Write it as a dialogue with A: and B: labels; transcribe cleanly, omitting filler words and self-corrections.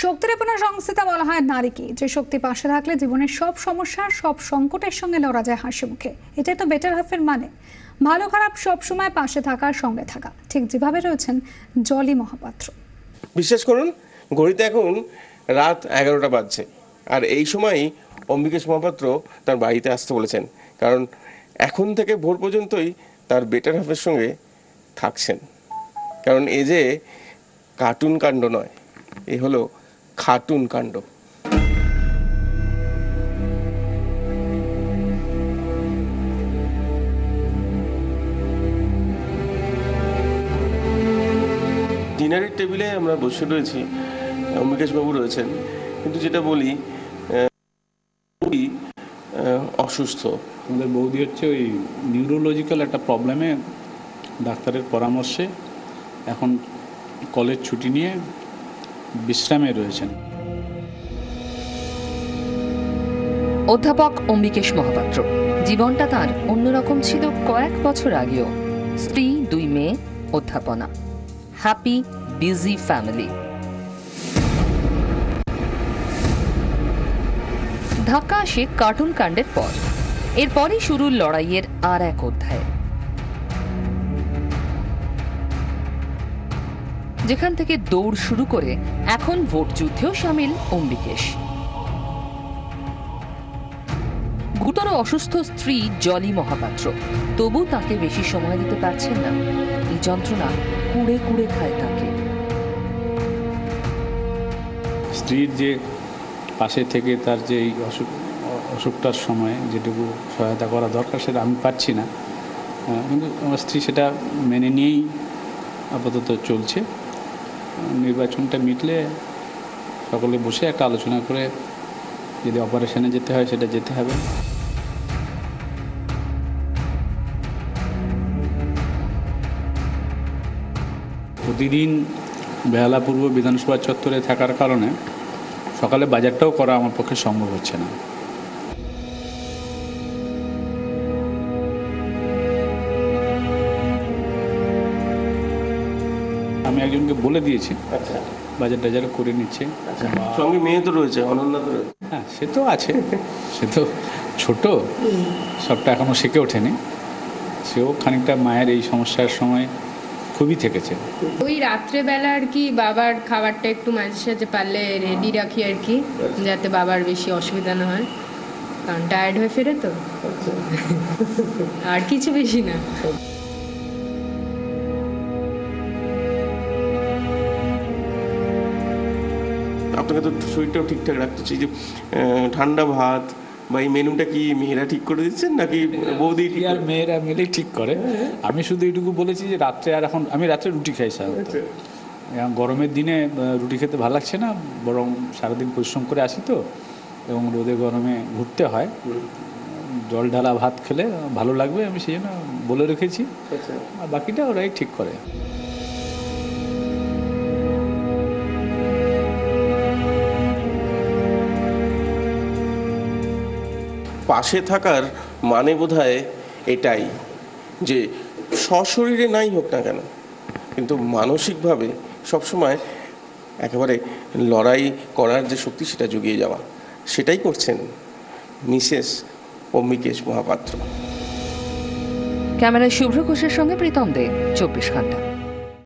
A: শক্তিরপনা সংস্থা বলা হয় নারীকে, যে শক্তি পাশে থাকলে জীবনের সব সমস্যা সব সংকটের সঙ্গে লড়া যায় হাসি মুখে। এটাই তো বেটার হাফের মানে, ভালো খারাপ সব সময় পাশে থাকার সঙ্গে থাকা। ঠিক যেভাবে রয়েছেন জলি মহাপাত্র।
B: বিশ্বাস করুন, ঘড়িতে এখন রাত 11টা বাজছে, আর এই সময়ই অম্বিকেশ মহাপাত্র তার বাড়িতে আসতে বলেছেন, কারণ এখন থেকে ভোর পর্যন্তই তার বেটার হাফের সঙ্গে থাকছেন। কারণ এ যে কার্টুন কাণ্ড নয়, এ হলো খাটুন কাণ্ড। ডিনারের টেবিলে আমরা বসে রয়েছি, অম্বিকেশ বাবু রয়েছেন, কিন্তু যেটা বলি অসুস্থ।
C: আমাদের বৌদি হচ্ছে ওই নিউরোলজিক্যাল একটা প্রবলেমে ডাক্তারের পরামর্শে এখন কলেজ ছুটি নিয়ে বিশ্রামে রয়েছেন।
D: অধ্যাপক অম্বিকেশ মহাপাত্র জীবনটা তার অন্যরকম ছিল কয়েক বছর আগেও। স্ত্রী, 2 মেয়ে, অধ্যাপনা, হ্যাপি বিজি ফ্যামিলি। ধাক্কা আসে কার্টুন কাণ্ডের পর। এরপরই শুরু লড়াইয়ের আর এক অধ্যায়, যেখান থেকে দৌড় শুরু করে এখন ভোট যুদ্ধেও সামিল অম্বিকেশ। গুরুতর অসুস্থ স্ত্রী জলি মহাপাত্র, তবু তাকে বেশি সময় দিতে পারছেন না। এই যন্ত্রণা কুড়ে কুড়ে খায় তাকে।
C: স্ত্রীর যে পাশে থেকে তার যে এই অসুখটার সময় যেটুকু সহায়তা করা দরকার সেটা আমি পাচ্ছি না, কিন্তু আমার স্ত্রী সেটা মেনে নিয়েই আপাতত চলছে। নির্বাচনটা মিটলে সকলে বসে একটা আলোচনা করে যদি অপারেশনে যেতে হয় সেটা যেতে হবে। প্রতিদিন বেহালাপূর্ব বিধানসভা চত্বরে থাকার কারণে সকালে বাজারটাও করা আমার পক্ষে সম্ভব হচ্ছে না। আমি একজনকে বলে দিয়েছি, বাজার টাজার করে নিচ্ছে।
B: সঙ্গে মেয়ে তো রয়েছে, অনন্যা তো রয়েছে।
C: হ্যাঁ, সে তো আছে, সে তো ছোট, সবটা এখনো শিখে ওঠেনি। সেও খানিকটা মায়ের এই সমস্যার সময় খুবই থেকেছে।
E: ওই রাত্রেবেলা আর কি বাবার খাবারটা একটু মাঝে সাঝে পারলে রেডি রাখি আর কি, যাতে বাবার বেশি অসুবিধা না হয়, কারণ টায়ার্ড হয়ে ফেরে তো, আর কিছু বেশি না।
B: আপনাকে তো শরীরটাও ঠিকঠাক রাখতে চাই, যে ঠান্ডা ভাত বা এই মেনুটা কি মেয়েরা ঠিক করে দিচ্ছেন নাকি বৌদি?
C: আর মেয়েরা মিলেই ঠিক করে। আমি শুধু এইটুকু বলেছি যে রাত্রে, আর এখন আমি রাত্রে রুটি খাই সাধারণত। গরমের দিনে রুটি খেতে ভালো লাগছে না, বরং সারাদিন পরিশ্রম করে আসি তো, এবং রোদে গরমে ঘুরতে হয়, জল ঢালা ভাত খেলে ভালো লাগবে, আমি সেই জন্য বলে রেখেছি। আর বাকিটা ওরাই ঠিক করে।
B: পাশে থাকার মানে বোধহয় এটাই, যে সশরীরে নাই হোক না কেন, কিন্তু মানসিকভাবে সবসময় একেবারে লড়াই করার যে শক্তি সেটা জুগিয়ে যাওয়া, সেটাই করছেন মিসেস অম্বিকেশ মহাপাত্র।
D: ক্যামেরায় শুভ্র ঘোষের সঙ্গে প্রীতম দে, 24 ঘন্টা।